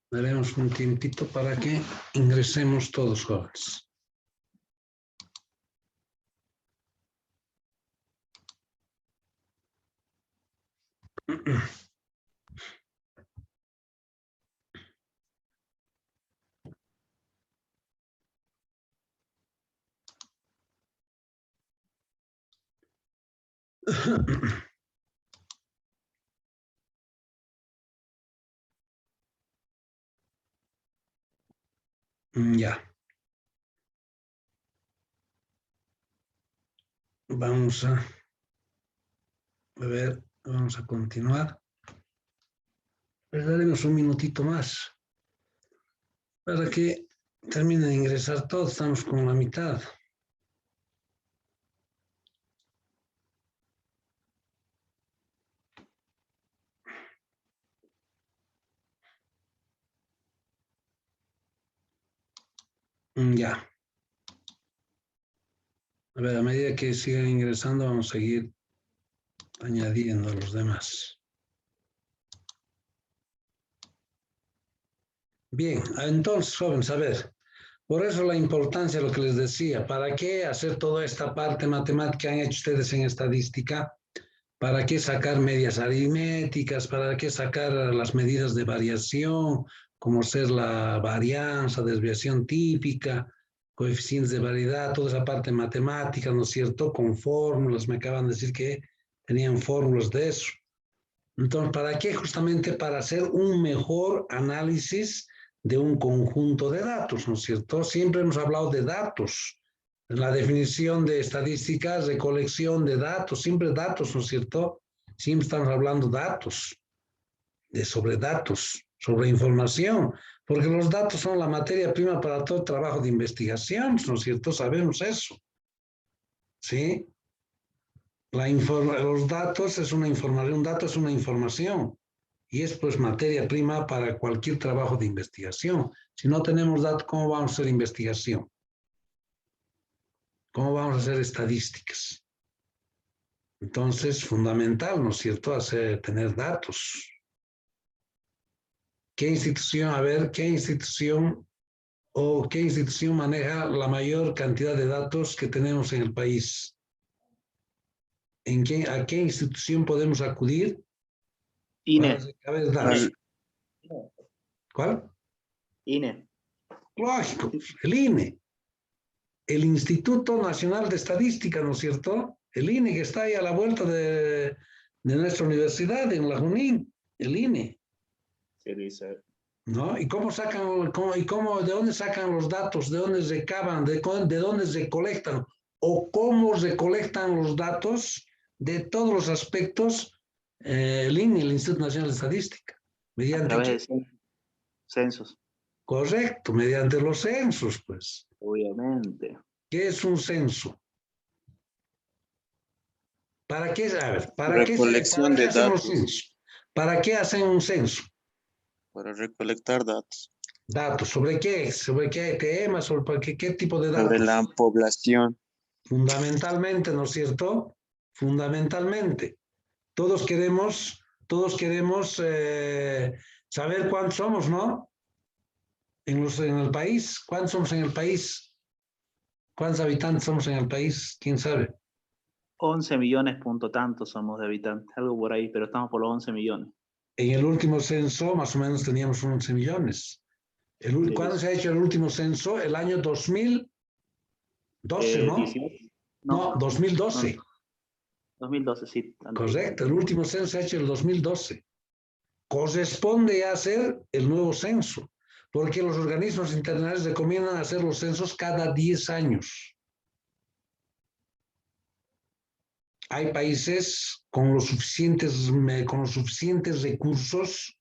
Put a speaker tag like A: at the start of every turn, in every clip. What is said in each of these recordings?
A: Daremos un tiempito para que ingresemos todos, jóvenes. Ya. Vamos a ver, vamos a continuar. Les daremos un minutito más para que termine de ingresar todos. Estamos con la mitad. Ya. A ver, a medida que sigan ingresando, vamos a seguir añadiendo a los demás. Bien, entonces, jóvenes, a ver, por eso la importancia de lo que les decía, ¿para qué hacer toda esta parte matemática que han hecho ustedes en estadística? ¿Para qué sacar medias aritméticas? ¿Para qué sacar las medidas de variación, como ser la varianza, desviación típica, coeficientes de variedad, toda esa parte matemática, ¿no es cierto? Con fórmulas, me acaban de decir que tenían fórmulas de eso. Entonces, ¿para qué? Justamente para hacer un mejor análisis de un conjunto de datos, ¿no es cierto? Siempre hemos hablado de datos. La definición de estadísticas, recolección de datos, siempre datos, ¿no es cierto? Siempre estamos hablando datos, sobre datos, sobre información, porque los datos son la materia prima para todo trabajo de investigación, ¿no es cierto? Sabemos eso, ¿sí? Los datos es una información, un dato es una información y es pues materia prima para cualquier trabajo de investigación. Si no tenemos datos, ¿cómo vamos a hacer investigación? ¿Cómo vamos a hacer estadísticas? Entonces, fundamental, ¿no es cierto?, tener datos. ¿Qué institución, a ver, qué institución maneja la mayor cantidad de datos que tenemos en el país? ¿A qué institución podemos acudir?
B: INE.
A: Para recabar datos. ¿Cuál?
B: INE.
A: Lógico, el INE. El Instituto Nacional de Estadística, ¿no es cierto? El INE que está ahí a la vuelta de nuestra universidad, en la Junín, el INE.
B: Sí, dice.
A: ¿No? ¿Y cómo sacan, de dónde sacan los datos, de dónde recaban, de dónde recolectan, o cómo recolectan los datos de todos los aspectos, el INE, el Instituto Nacional de Estadística?
B: A través de censos.
A: Correcto, mediante los censos, pues.
B: Obviamente.
A: ¿Qué es un censo? ¿Para qué? A ver,
C: Recolección de
A: hacen los
C: datos.
A: censos? ¿Para qué hacen un censo?
C: Para recolectar datos.
A: ¿Datos? ¿Sobre qué? ¿Sobre qué temas? ¿Sobre qué tipo de datos?
C: Sobre la población.
A: Fundamentalmente, ¿no es cierto? Fundamentalmente. Todos queremos saber cuántos somos, ¿no? En el país. ¿Cuántos somos en el país? ¿Cuántos habitantes somos en el país? ¿Quién sabe?
B: 11 millones punto tantos somos de habitantes, algo por ahí, pero estamos por los 11 millones.
A: En el último censo, más o menos, teníamos 11 millones. ¿Cuándo se ha hecho el último censo? El año 2012, ¿no?
B: 18.
A: No, 2012.
B: No, 2012, sí.
A: Correcto, el último censo se ha hecho en el 2012. Corresponde a hacer el nuevo censo, porque los organismos internacionales recomiendan hacer los censos cada 10 años. Hay países con los suficientes recursos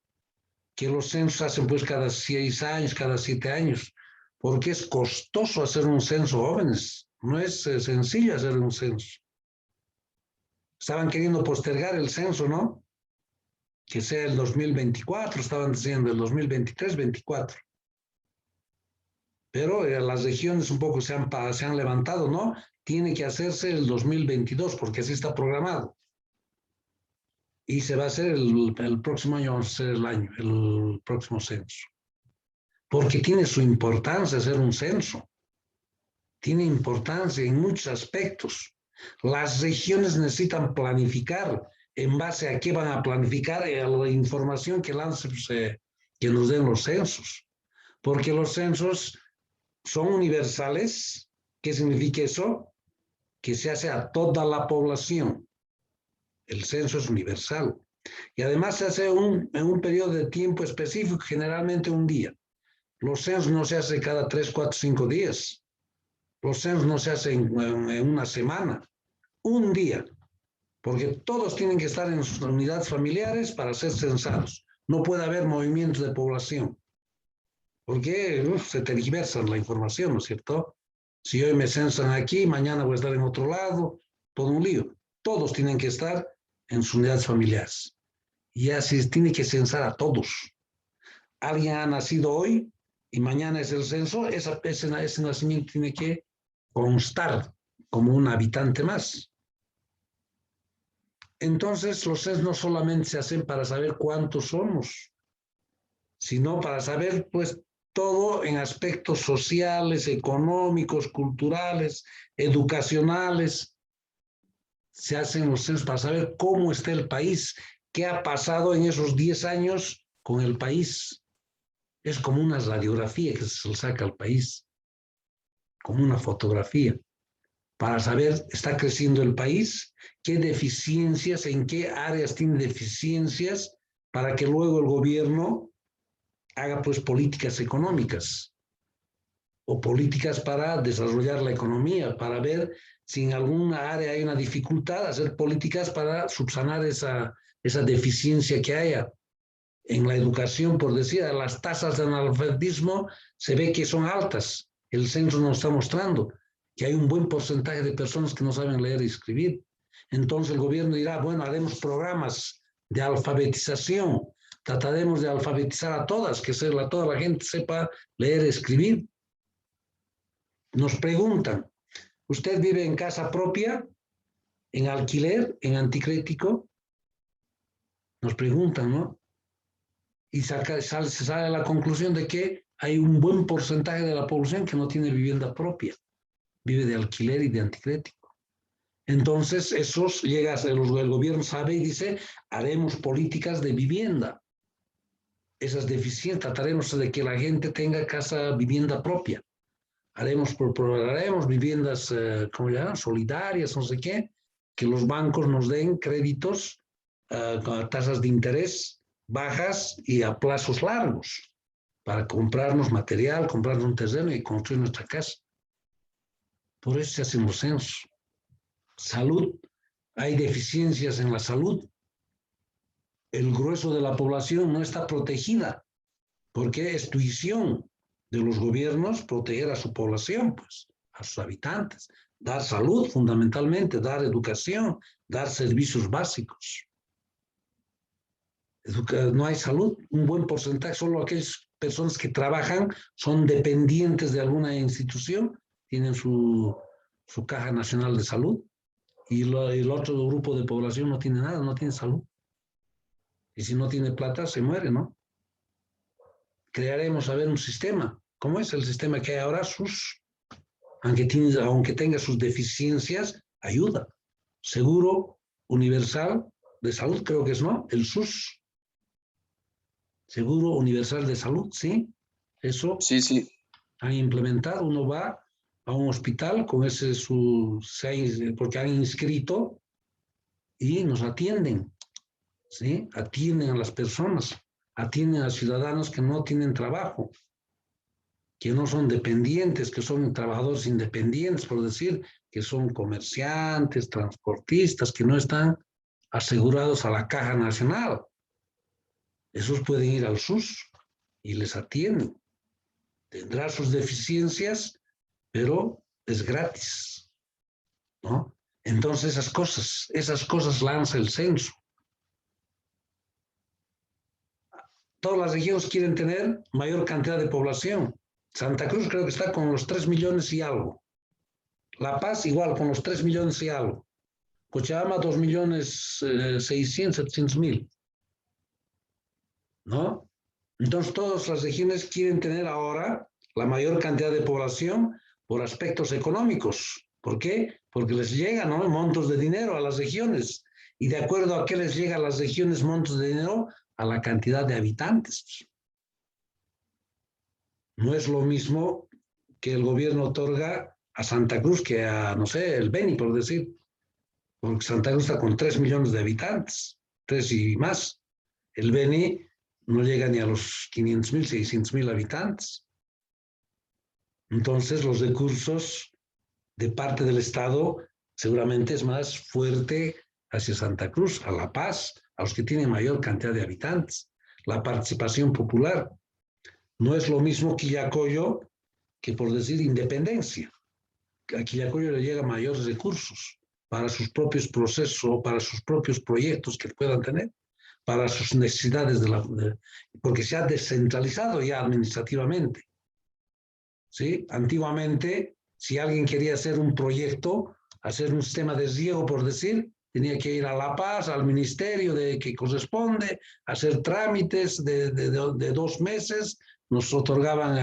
A: que los censos hacen pues cada 6 años, cada 7 años, porque es costoso hacer un censo, jóvenes. No es sencillo hacer un censo. Estaban queriendo postergar el censo, ¿no? Que sea el 2024, estaban diciendo el 2023, 24. Pero las regiones un poco se han levantado, ¿no? Tiene que hacerse el 2022 porque así está programado. Y se va a hacer el próximo año, vamos a hacer el próximo censo. Porque tiene su importancia hacer un censo. Tiene importancia en muchos aspectos. Las regiones necesitan planificar. ¿En base a qué van a planificar? La información que que nos den los censos. Porque los censos son universales. ¿Qué significa eso? Que se hace a toda la población. El censo es universal. Y además se hace en un periodo de tiempo específico, generalmente un día. Los censos no se hacen cada 3, 4, 5 días. Los censos no se hacen en una semana. Un día. Porque todos tienen que estar en sus unidades familiares para ser censados. No puede haber movimientos de población. Porque se tergiversa la información, ¿no es cierto? Si hoy me censan aquí, mañana voy a estar en otro lado, todo un lío. Todos tienen que estar en sus unidades familiares. Y así tiene que censar a todos. Alguien ha nacido hoy y mañana es el censo, ese nacimiento tiene que constar como un habitante más. Entonces, los censos no solamente se hacen para saber cuántos somos, sino para saber, pues, todo en aspectos sociales, económicos, culturales, educacionales. Se hacen los censos para saber cómo está el país, qué ha pasado en esos 10 años con el país. Es como una radiografía que se le saca al país, como una fotografía, para saber, ¿está creciendo el país? ¿Qué deficiencias, en qué áreas tiene deficiencias? Para que luego el gobierno haga pues políticas económicas o políticas para desarrollar la economía, para ver si en alguna área hay una dificultad, hacer políticas para subsanar esa deficiencia que haya. En la educación, por decir, las tasas de analfabetismo se ve que son altas. El censo nos está mostrando que hay un buen porcentaje de personas que no saben leer y escribir. Entonces el gobierno dirá, bueno, haremos programas de alfabetización, trataremos de alfabetizar a todas, que toda la gente sepa leer y escribir. Nos preguntan, ¿usted vive en casa propia, en alquiler, en anticrético? Nos preguntan, ¿no? Y se sale a la conclusión de que hay un buen porcentaje de la población que no tiene vivienda propia, vive de alquiler y de anticrético. Entonces, el gobierno sabe y dice, haremos políticas de vivienda. Esas deficiencias, trataremos de que la gente tenga vivienda propia. Haremos viviendas, ¿cómo llaman? Solidarias, no sé qué, que los bancos nos den créditos con tasas de interés bajas y a plazos largos para comprarnos material, comprarnos un terreno y construir nuestra casa. Por eso se hacen los censos. Salud, hay deficiencias en la salud. El grueso de la población no está protegida porque es tuición de los gobiernos proteger a su población, pues, a sus habitantes, dar salud fundamentalmente, dar educación, dar servicios básicos. No hay salud, un buen porcentaje, solo aquellas personas que trabajan son dependientes de alguna institución, tienen su caja nacional de salud, y el otro grupo de población no tiene nada, no tiene salud. Y si no tiene plata, se muere, ¿no? Crearemos, a ver, un sistema. ¿Cómo es el sistema que hay ahora? Aunque tenga sus deficiencias, ayuda. Seguro universal de salud, creo que es, ¿no? El SUS. Seguro universal de salud, ¿sí? Eso
C: Sí.
A: han implementado. Uno va a un hospital con porque han inscrito y nos atienden, ¿sí? Atienden a las personas, atienden a ciudadanos que no tienen trabajo, que no son dependientes, que son trabajadores independientes, por decir, que son comerciantes, transportistas, que no están asegurados a la Caja Nacional. Esos pueden ir al SUS y les atienden. Tendrá sus deficiencias, pero es gratis, ¿no? Entonces esas cosas lanza el censo. Todas las regiones quieren tener mayor cantidad de población. Santa Cruz creo que está con los 3 millones y algo. La Paz igual con los 3 millones y algo. Cochabamba 2 millones 600, 700 mil. ¿No? Entonces todas las regiones quieren tener ahora la mayor cantidad de población por aspectos económicos. ¿Por qué? Porque les llegan, ¿no?, montos de dinero a las regiones. Y de acuerdo a qué les llega a las regiones montos de dinero, a la cantidad de habitantes. No es lo mismo que el gobierno otorga a Santa Cruz que a, no sé, el Beni, por decir. Porque Santa Cruz está con 3 millones de habitantes, 3 y más. El Beni no llega ni a los 500,000, 600,000 habitantes. Entonces, los recursos de parte del Estado seguramente es más fuerte hacia Santa Cruz, a La Paz, a los que tienen mayor cantidad de habitantes. La participación popular no es lo mismo Quillacollo que, por decir, Independencia. A Quillacollo le llegan mayores recursos para sus propios procesos o para sus propios proyectos que puedan tener, para sus necesidades, porque se ha descentralizado ya administrativamente. ¿Sí? Antiguamente, si alguien quería hacer un proyecto, hacer un sistema de riego, por decir, tenía que ir a La Paz, al ministerio que corresponde, hacer trámites de 2 meses, nos otorgaban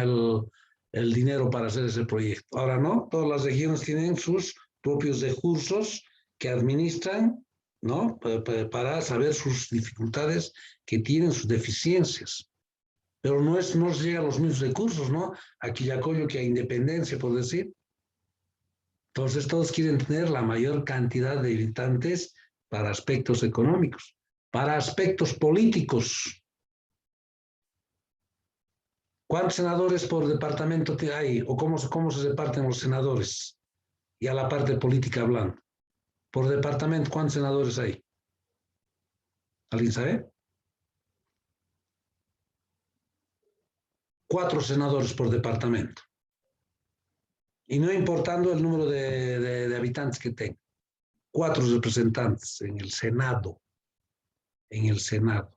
A: el dinero para hacer ese proyecto. Ahora no, todas las regiones tienen sus propios recursos que administran, ¿no?, para saber sus dificultades que tienen, sus deficiencias. Pero no nos llega a los mismos recursos, ¿no?, a Quillacollo que a Independencia, por decir. Entonces todos quieren tener la mayor cantidad de habitantes para aspectos económicos, para aspectos políticos. ¿Cuántos senadores por departamento hay? ¿O cómo se reparten los senadores? Y a la parte política hablando. Por departamento, ¿cuántos senadores hay? ¿Alguien sabe? 4 senadores por departamento. Y no importando el número de habitantes que tenga. 4 representantes en el Senado. En el Senado.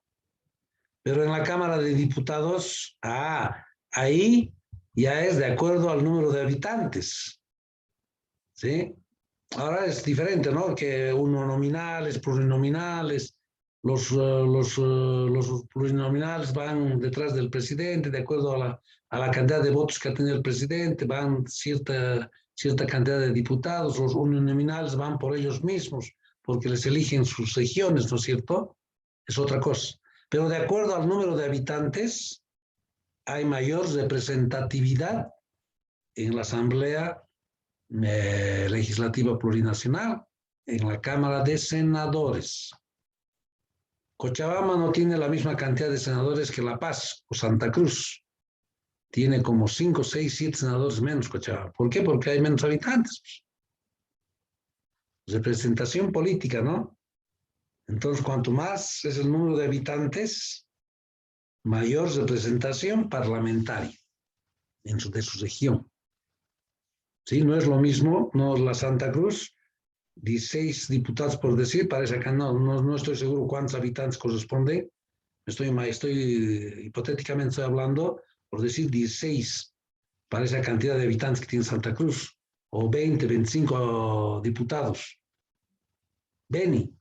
A: Pero en la Cámara de Diputados, ahí ya es de acuerdo al número de habitantes. ¿Sí? Ahora es diferente, ¿no? Que uninominales, plurinominales. Los plurinominales van detrás del presidente, de acuerdo a la cantidad de votos que ha tenido el presidente, van cierta cantidad de diputados. Los uninominales van por ellos mismos, porque les eligen sus regiones, ¿no es cierto? Es otra cosa. Pero de acuerdo al número de habitantes, hay mayor representatividad en la Asamblea Legislativa Plurinacional, en la Cámara de Senadores. Cochabamba no tiene la misma cantidad de senadores que La Paz o Santa Cruz. Tiene como 5, 6, 7 senadores menos Cochabamba. ¿Por qué? Porque hay menos habitantes. Representación política, ¿no? Entonces, cuanto más es el número de habitantes, mayor representación parlamentaria de su región. ¿Sí? No es lo mismo, no la Santa Cruz, 16 diputados por decir, parece que no estoy seguro cuántos habitantes corresponden, hipotéticamente estoy hablando, por decir 16, para esa cantidad de habitantes que tiene Santa Cruz, o 20, 25 diputados. Beni,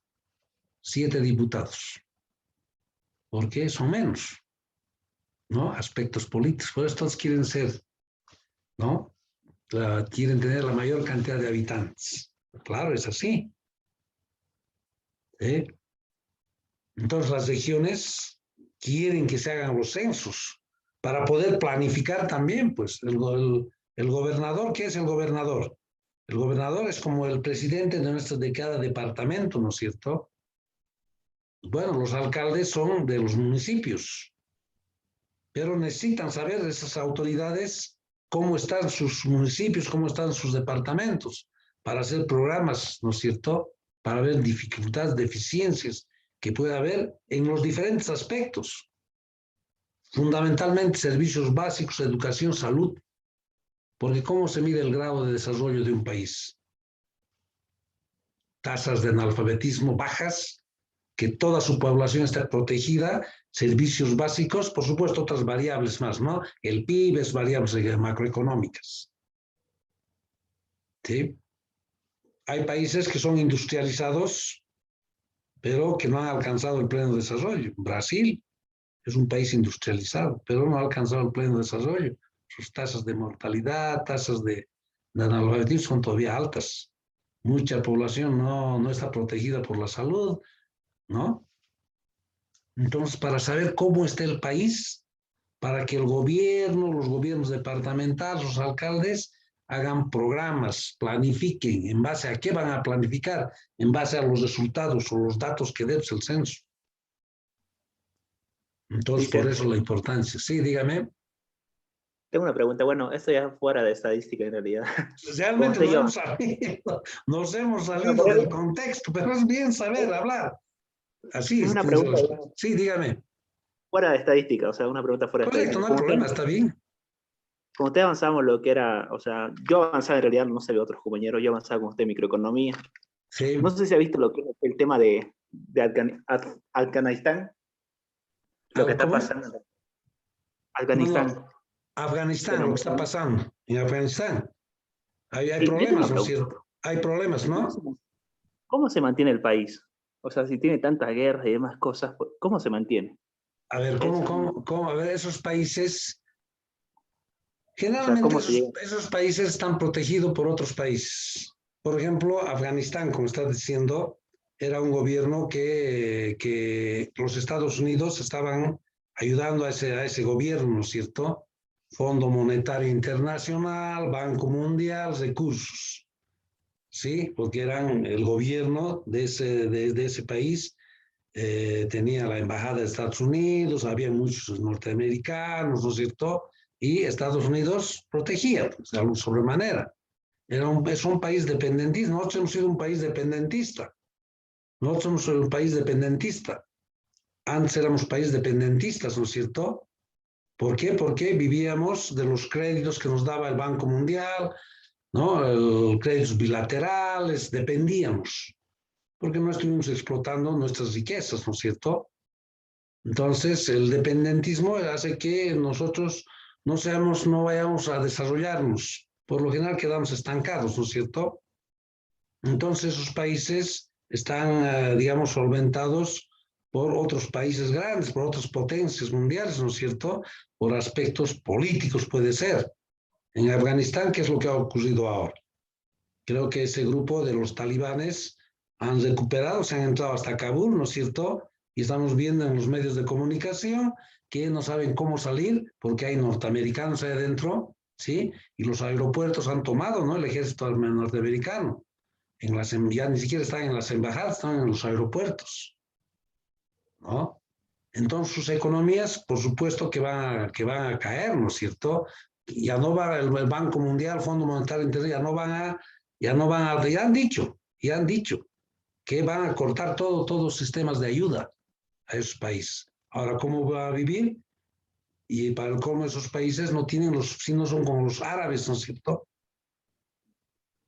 A: 7 diputados. ¿Por qué? Son menos, ¿no? Aspectos políticos, por eso todos quieren ser, ¿no? Quieren tener la mayor cantidad de habitantes. Claro, es así. ¿Sí? Entonces las regiones quieren que se hagan los censos para poder planificar también, pues, el gobernador. ¿Qué es el gobernador? El gobernador es como el presidente de cada departamento, ¿no es cierto? Bueno, los alcaldes son de los municipios, pero necesitan saber de esas autoridades cómo están sus municipios, cómo están sus departamentos, para hacer programas, ¿no es cierto?, para ver dificultades, deficiencias que puede haber en los diferentes aspectos. Fundamentalmente servicios básicos, educación, salud, porque ¿cómo se mide el grado de desarrollo de un país? tasas de analfabetismo bajas, que toda su población esté protegida, servicios básicos, por supuesto otras variables más, ¿no? El PIB es variables macroeconómicas. ¿Sí? Hay países que son industrializados, pero que no han alcanzado el pleno desarrollo. Brasil es un país industrializado, pero no ha alcanzado el pleno desarrollo. Sus tasas de mortalidad, tasas de analfabetismo son todavía altas. Mucha población no está protegida por la salud, ¿no? Entonces, para saber cómo está el país, para que el gobierno, los gobiernos departamentales, los alcaldes, hagan programas, planifiquen. ¿En base a qué van a planificar? En base a los resultados o los datos que dé el censo. Entonces, por eso la importancia. Sí, dígame.
B: Tengo una pregunta, bueno, esto ya fuera de estadística en realidad.
A: Realmente nos hemos salido del contexto, pero es bien saber hablar. Así
B: es
A: es.
B: Una pregunta,
A: sí, dígame.
B: Fuera de estadística, o sea, una pregunta fuera de
A: estadística. Correcto, no hay problema, está bien.
B: Como usted avanzamos lo que era, o sea, yo avanzaba en realidad, no sé de otros compañeros, yo avanzaba con usted en microeconomía.
A: Sí.
B: No sé si ha visto lo que es el tema de Afganistán, lo que está pasando. Afganistán.
A: No. Afganistán, lo que está pasando en Afganistán. Hay problemas, ¿no es cierto? Hay problemas, ¿no?
B: ¿Cómo se mantiene el país? O sea, si tiene tantas guerras y demás cosas, ¿cómo se mantiene?
A: A ver, ¿cómo? A ver, esos países, generalmente esos países están protegidos por otros países. Por ejemplo, Afganistán, como está diciendo, era un gobierno que los Estados Unidos estaban ayudando a ese gobierno, ¿no es cierto? Fondo Monetario Internacional, Banco Mundial, recursos, ¿sí? Porque eran el gobierno de ese país, tenía la embajada de Estados Unidos, había muchos norteamericanos, ¿no es cierto? Y Estados Unidos protegía, pues, de sobremanera. Es un país dependentista, nosotros hemos sido un país dependentista. Nosotros somos un país dependentista. Antes éramos países dependentistas, ¿no es cierto? ¿Por qué? Porque vivíamos de los créditos que nos daba el Banco Mundial, ¿no? Créditos bilaterales, dependíamos, porque no estuvimos explotando nuestras riquezas, ¿no es cierto? Entonces, el dependentismo hace que nosotros no vayamos a desarrollarnos. Por lo general quedamos estancados, ¿no es cierto? Entonces, esos países están, digamos, solventados por otros países grandes, por otras potencias mundiales, ¿no es cierto? Por aspectos políticos puede ser. En Afganistán, ¿qué es lo que ha ocurrido ahora? Creo que ese grupo de los talibanes han recuperado, se han entrado hasta Kabul, ¿no es cierto? Y estamos viendo en los medios de comunicación que no saben cómo salir porque hay norteamericanos ahí adentro, ¿sí? Y los aeropuertos han tomado, ¿no? El ejército norteamericano. Ya ni siquiera están en las embajadas, están en los aeropuertos, ¿no? Entonces sus economías, por supuesto que van a caer, ¿no es cierto? Ya no va el Banco Mundial, Fondo Monetario Internacional, ya han dicho que van a cortar todos los sistemas de ayuda a esos países. Ahora, ¿cómo va a vivir? Y para el colmo, esos países no son como los árabes, ¿no es cierto?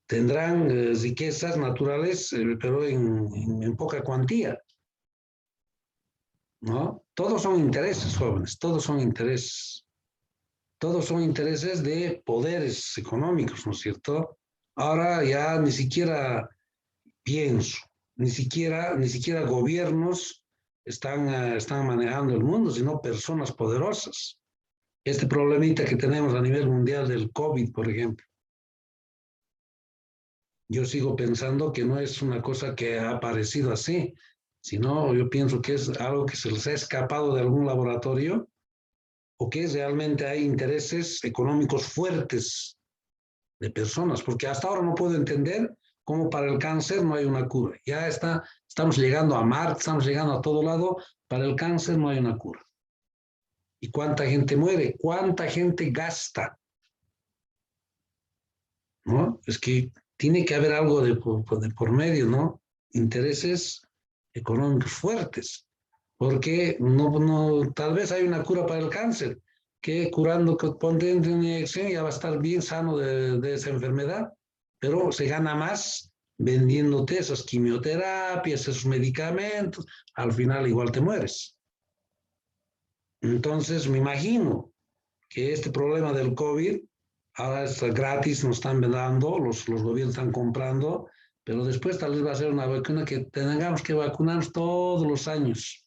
A: Tendrán riquezas naturales, pero en poca cuantía, ¿no? Todos son intereses, jóvenes, todos son intereses. Todos son intereses de poderes económicos, ¿no es cierto? Ahora ya ni siquiera pienso, ni siquiera gobiernos están manejando el mundo, sino personas poderosas. Este problemita que tenemos a nivel mundial del COVID, por ejemplo. Yo sigo pensando que no es una cosa que ha aparecido así, sino yo pienso que es algo que se les ha escapado de algún laboratorio o que realmente hay intereses económicos fuertes de personas, porque hasta ahora no puedo entender cómo para el cáncer no hay una cura. Estamos llegando a Marte, estamos llegando a todo lado, para el cáncer no hay una cura. ¿Y cuánta gente muere? ¿Cuánta gente gasta? ¿No? Es que tiene que haber algo de por medio, ¿no? Intereses económicos fuertes, porque tal vez hay una cura para el cáncer, que curando, poniendo una inyección ya va a estar bien sano de esa enfermedad, pero se gana más vendiéndote esas quimioterapias, esos medicamentos, al final igual te mueres. Entonces, me imagino que este problema del COVID, ahora es gratis, nos están dando, los gobiernos están comprando, pero después tal vez va a ser una vacuna que tengamos que vacunarnos todos los años.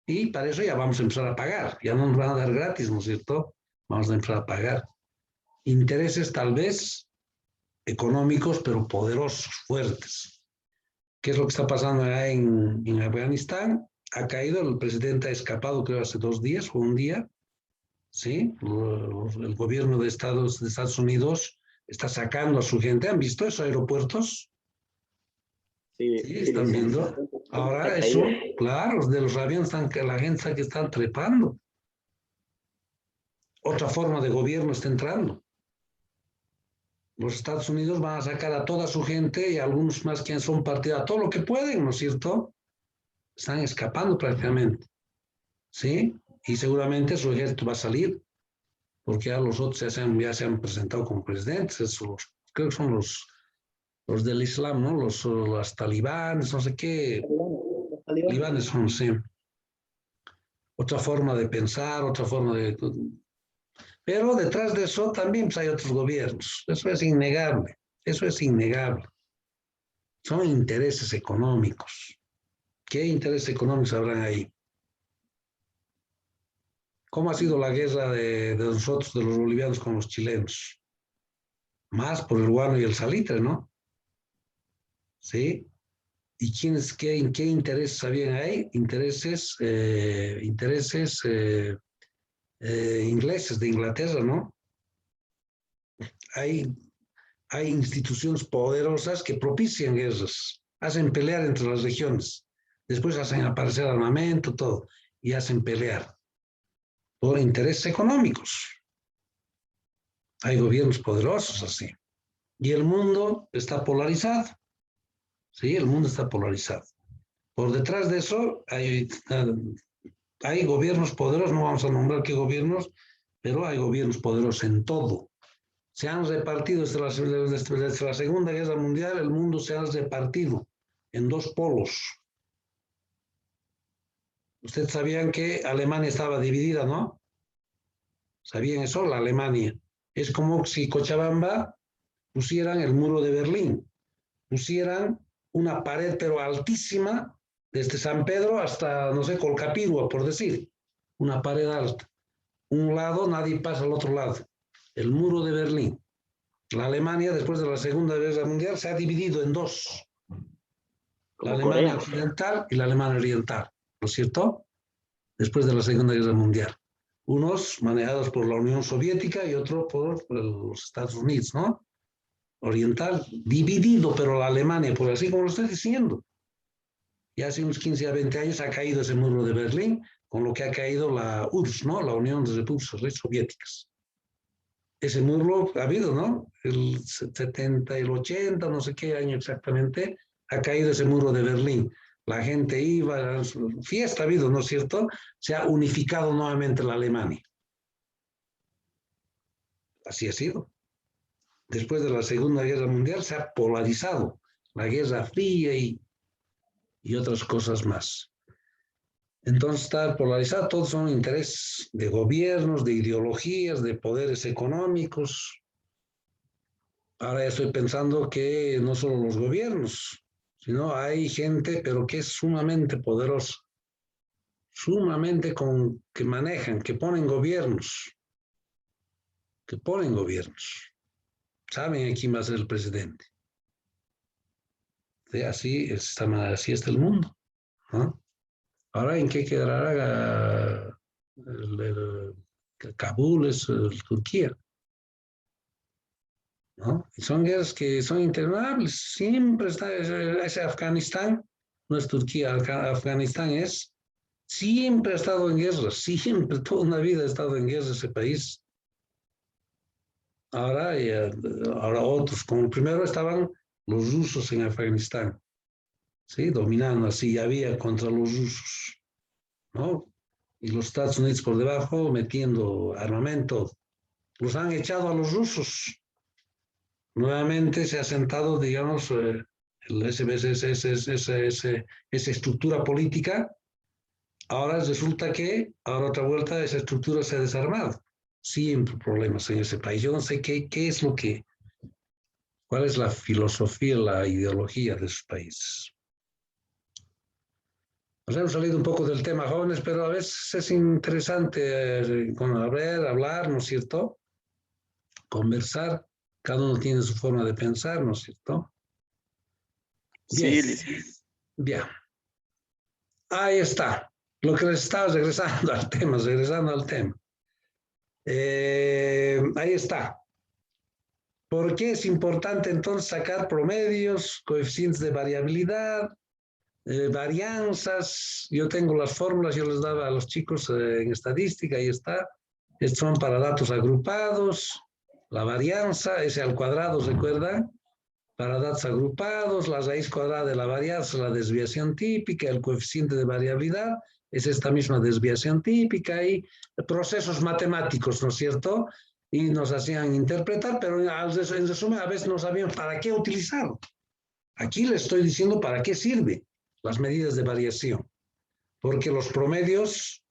A: Y para eso ya vamos a empezar a pagar, ya no nos van a dar gratis, ¿no es cierto? Vamos a empezar a pagar. Intereses tal vez económicos, pero poderosos, fuertes. ¿Qué es lo que está pasando allá en Afganistán? Ha caído, el presidente ha escapado, creo, hace 2 días o un día, ¿sí? El gobierno de Estados Unidos está sacando a su gente. ¿Han visto esos aeropuertos?
B: Sí,
A: Sí, están viendo. Ahora eso, claro, de los aviones la gente está que están trepando. Otra forma de gobierno está entrando. Los Estados Unidos van a sacar a toda su gente y algunos más que son partidos, a todo lo que pueden, ¿no es cierto? Están escapando prácticamente, ¿sí? Y seguramente su ejército va a salir, porque ya los otros ya se han presentado como presidentes, creo que son los del Islam, ¿no? Los talibanes, no sé qué. Talibanes son, sí. Otra forma de pensar, otra forma de... Pero detrás de eso también pues, hay otros gobiernos. Eso es innegable. Eso es innegable. Son intereses económicos. ¿Qué intereses económicos habrán ahí? ¿Cómo ha sido la guerra de nosotros, de los bolivianos, con los chilenos? Más por el guano y el salitre, ¿no? ¿Sí? ¿Y qué intereses habían ahí? Intereses ingleses de Inglaterra, ¿no? Hay instituciones poderosas que propician guerras, hacen pelear entre las regiones, después hacen aparecer armamento, todo, y hacen pelear por intereses económicos. Hay gobiernos poderosos así. Y el mundo está polarizado. Sí, el mundo está polarizado. Por detrás de eso hay gobiernos poderosos, no vamos a nombrar qué gobiernos, pero hay gobiernos poderosos en todo. Se han repartido desde la Segunda Guerra Mundial, el mundo se ha repartido en 2 polos. Ustedes sabían que Alemania estaba dividida, ¿no? ¿Sabían eso? La Alemania. Es como si Cochabamba pusieran el muro de Berlín, pusieran una pared pero altísima, desde San Pedro hasta, no sé, Colcapirua, por decir, una pared alta. Un lado, nadie pasa al otro lado. El muro de Berlín. La Alemania, después de la Segunda Guerra Mundial, se ha dividido en 2. La Alemania occidental y la Alemania oriental, ¿no es cierto? Después de la Segunda Guerra Mundial. Unos manejados por la Unión Soviética y otros por los Estados Unidos, ¿no? Oriental, dividido, pero la Alemania, por así como lo estoy diciendo. Y hace unos 15 a 20 años ha caído ese muro de Berlín, con lo que ha caído la URSS, ¿no? La Unión de Repúblicas Soviéticas. Ese muro ha habido, ¿no? El 70, el 80, no sé qué año exactamente, ha caído ese muro de Berlín. La gente iba, fiesta ha habido, ¿no es cierto? Se ha unificado nuevamente la Alemania. Así ha sido. Después de la Segunda Guerra Mundial se ha polarizado la Guerra Fría y otras cosas más. Entonces está polarizado, todos son intereses de gobiernos, de ideologías, de poderes económicos. Ahora ya estoy pensando que no solo los gobiernos, sino hay gente, pero que es sumamente poderosa, sumamente que manejan, que ponen gobiernos. Saben quién va a ser el presidente. Sí, así está el mundo, ¿no? Ahora, ¿en qué quedará Kabul? Es Turquía, ¿no? Y son guerras que son interminables. Siempre está ese Afganistán, no es Turquía, Afganistán siempre ha estado en guerra, siempre, toda una vida ha estado en guerra ese país. Ahora otros, como primero estaban los rusos en Afganistán, ¿sí? Dominando así, había contra los rusos, ¿no? Y los Estados Unidos por debajo metiendo armamento. Los han echado a los rusos. Nuevamente se ha sentado, digamos, esa estructura política, ahora resulta que, ahora otra vuelta, esa estructura se ha desarmado. Siempre problemas en ese país. Yo no sé qué es lo que, cuál es la filosofía, la ideología de sus países. Nos hemos salido un poco del tema, jóvenes, pero a veces es interesante hablar, ¿no es cierto? Conversar, cada uno tiene su forma de pensar, ¿no es cierto? Bien,
C: Sí,
A: bien. Ahí está. Lo que les estaba regresando al tema, ahí está. ¿Por qué es importante entonces sacar promedios, coeficientes de variabilidad, varianzas? Yo tengo las fórmulas, yo les daba a los chicos en estadística, ahí está. Estos son para datos agrupados, la varianza, S al cuadrado, ¿recuerdan? Para datos agrupados, la raíz cuadrada de la varianza, la desviación típica, el coeficiente de variabilidad, es esta misma desviación típica y procesos matemáticos, ¿no es cierto? Y nos hacían interpretar, pero en resumen a veces no sabían para qué utilizarlo. Aquí les estoy diciendo para qué sirve las medidas de variación, porque los promedios,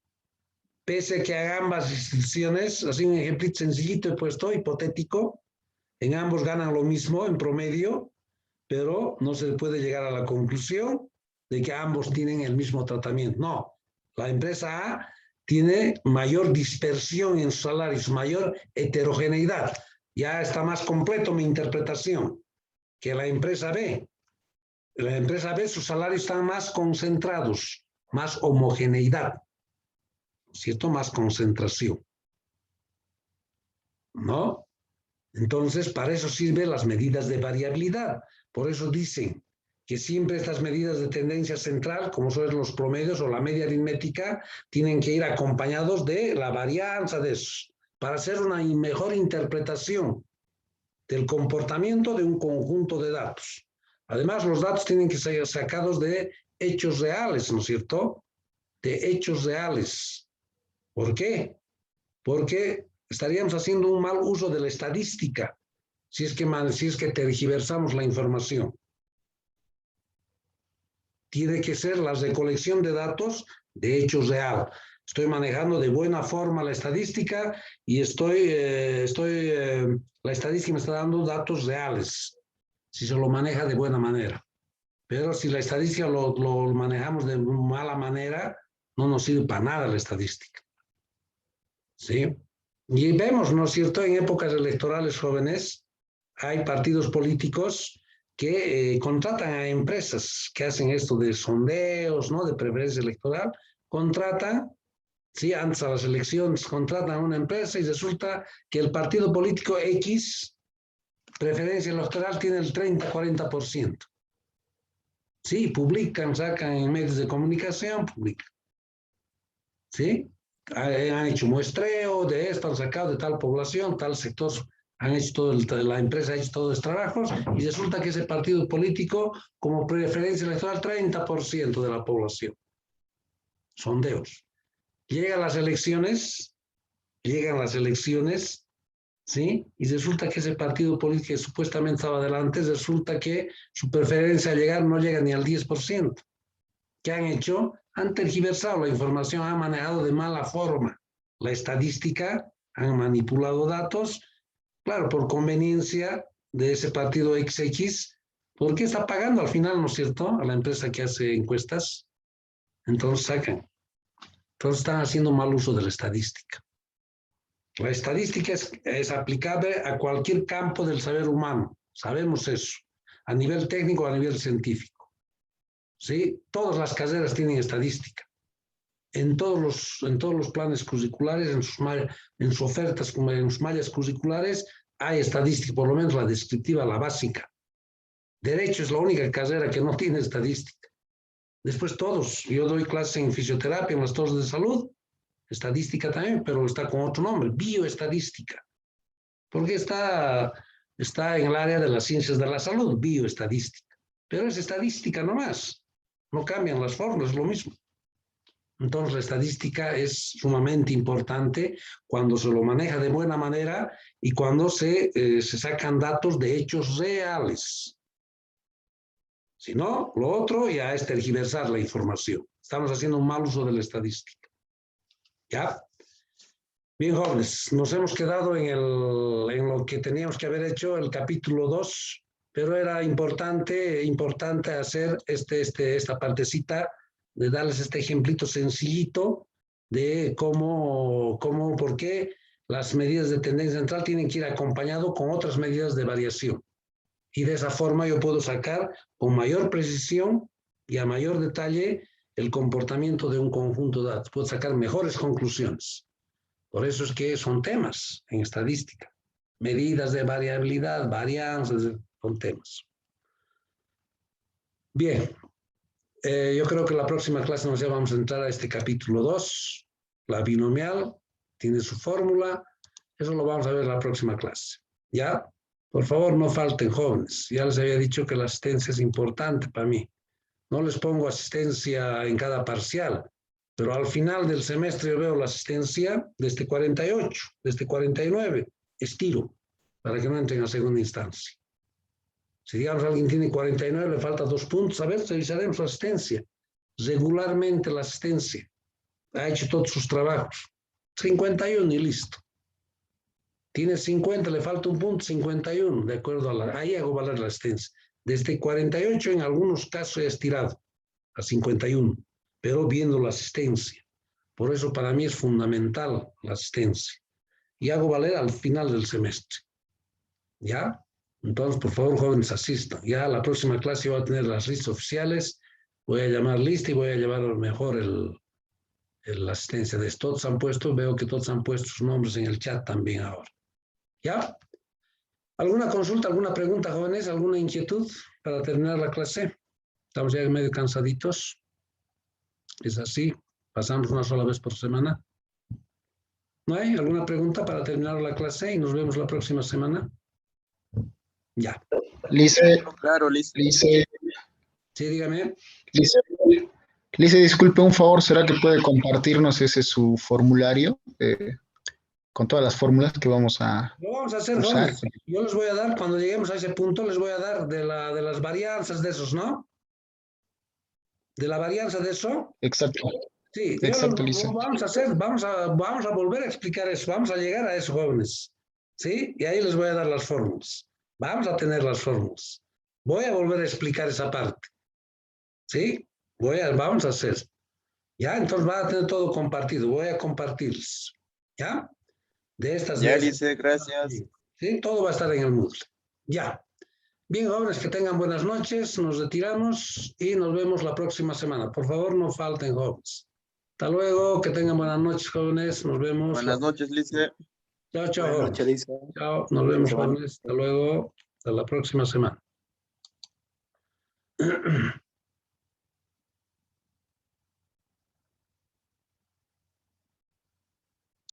A: pese a que hagan ambas instituciones, así un ejemplito sencillito he puesto, hipotético, en ambos ganan lo mismo en promedio, pero no se puede llegar a la conclusión de que ambos tienen el mismo tratamiento. No, la empresa A tiene mayor dispersión en sus salarios, mayor heterogeneidad. Ya está más completo mi interpretación que la empresa B. La empresa B, sus salarios están más concentrados, más homogeneidad, ¿cierto? Más concentración, ¿no? Entonces, para eso sirven las medidas de variabilidad. Por eso dicen que siempre estas medidas de tendencia central, como son los promedios o la media aritmética, tienen que ir acompañados de la varianza de eso, para hacer una mejor interpretación del comportamiento de un conjunto de datos. Además, los datos tienen que ser sacados de hechos reales, ¿no es cierto? De hechos reales. ¿Por qué? Porque estaríamos haciendo un mal uso de la estadística si es que tergiversamos la información. Tiene que ser la recolección de datos de hechos real. Estoy manejando de buena forma la estadística y la estadística me está dando datos reales, si se lo maneja de buena manera. Pero si la estadística lo manejamos de mala manera, no nos sirve para nada la estadística. ¿Sí? Y vemos, ¿no es cierto?, en épocas electorales jóvenes, hay partidos políticos que contratan a empresas que hacen esto de sondeos, ¿no?, de preferencia electoral, contratan, sí, antes a las elecciones, contratan a una empresa y resulta que el partido político X, preferencia electoral, tiene el 30-40%. Sí, publican, sacan en medios de comunicación, publican. ¿Sí? Han hecho muestreo de esto, han sacado de tal población, tal sector, han hecho la empresa ha hecho todos los trabajos y resulta que ese partido político, como preferencia electoral, 30% de la población. Sondeos. Llegan las elecciones, ¿sí? Y resulta que ese partido político que supuestamente estaba adelante, resulta que su preferencia a llegar no llega ni al 10%. ¿Qué han hecho? Han tergiversado la información, han manejado de mala forma la estadística, han manipulado datos, claro, por conveniencia de ese partido XX, porque está pagando al final, ¿no es cierto?, a la empresa que hace encuestas. Entonces sacan. Entonces están haciendo mal uso de la estadística. La estadística es aplicable a cualquier campo del saber humano, sabemos eso, a nivel técnico, a nivel científico. ¿Sí? Todas las carreras tienen estadística. En todos los planes curriculares, en sus ofertas, como en sus mallas curriculares, hay estadística, por lo menos la descriptiva, la básica. Derecho es la única carrera que no tiene estadística. Después todos, yo doy clases en fisioterapia, en las torres de salud, estadística también, pero está con otro nombre, bioestadística. Porque está en el área de las ciencias de la salud, bioestadística. Pero es estadística nomás. No cambian las fórmulas, es lo mismo. Entonces la estadística es sumamente importante cuando se lo maneja de buena manera y cuando se sacan datos de hechos reales. Si no, lo otro ya es tergiversar la información. Estamos haciendo un mal uso de la estadística. ¿Ya? Bien, jóvenes, nos hemos quedado en lo que teníamos que haber hecho el capítulo 2, pero era importante hacer esta partecita, de darles este ejemplito sencillito de por qué las medidas de tendencia central tienen que ir acompañado con otras medidas de variación. Y de esa forma yo puedo sacar con mayor precisión y a mayor detalle el comportamiento de un conjunto de datos. Puedo sacar mejores conclusiones. Por eso es que son temas en estadística. Medidas de variabilidad, varianzas, son temas. Bien, yo creo que la próxima clase nos ya vamos a entrar a este capítulo 2, la binomial, tiene su fórmula, eso lo vamos a ver en la próxima clase. ¿Ya? Por favor, no falten, jóvenes. Ya les había dicho que la asistencia es importante para mí. No les pongo asistencia en cada parcial, pero al final del semestre yo veo la asistencia de este 48, de este 49, estiro, para que no entren a segunda instancia. Si digamos alguien tiene 49, le falta 2 puntos, a ver, revisaremos la asistencia. Regularmente la asistencia ha hecho todos sus trabajos. 51 y listo. Tiene 50, le falta un punto, 51, de acuerdo a ahí hago valer la asistencia. Desde 48 en algunos casos he estirado a 51, pero viendo la asistencia. Por eso para mí es fundamental la asistencia. Y hago valer al final del semestre. ¿Ya? Entonces, por favor, jóvenes, asistan. Ya la próxima clase voy a tener las listas oficiales, voy a llamar lista y voy a llevar a lo mejor la asistencia de todos han puesto, veo que todos han puesto sus nombres en el chat también ahora. ¿Ya? ¿Alguna consulta, alguna pregunta, jóvenes? ¿Alguna inquietud para terminar la clase? Estamos ya medio cansaditos. ¿Es así? ¿Pasamos una sola vez por semana? ¿No hay alguna pregunta para terminar la clase y nos vemos la próxima semana? Ya.
D: Lice,
C: Claro, listo.
D: Lice,
A: Sí, dígame.
D: Lice, disculpe un favor, ¿será que puede compartirnos ese su formulario con todas las fórmulas que vamos a
A: Lo vamos a hacer,
D: usar?
A: jóvenes. Yo les voy a dar, cuando lleguemos a ese punto, les voy a dar de las varianzas de esos, ¿no? De la varianza de eso.
D: Exacto,
A: Sí,
D: exacto, Lice.
A: lo vamos a hacer, vamos a volver a explicar eso, vamos a llegar a eso, jóvenes. ¿Sí? Y ahí les voy a dar las fórmulas. Vamos a tener las fórmulas. Voy a volver a explicar esa parte. ¿Sí? Vamos a hacer. ¿Ya? Entonces van a tener todo compartido. Voy a compartirles. ¿Ya? De estas.
C: Ya, Lice, gracias.
A: Sí, todo va a estar en el Moodle. Ya. Bien, jóvenes, que tengan buenas noches. Nos retiramos y nos vemos la próxima semana. Por favor, no falten, jóvenes. Hasta luego, que tengan buenas noches, jóvenes. Nos vemos.
C: Buenas noches, Lice.
A: Chao, chao,
B: Buenas
A: jóvenes.
B: noches, Lice.
A: Chao, nos vemos,
B: Semana.
A: jóvenes. Hasta luego. Hasta la próxima semana.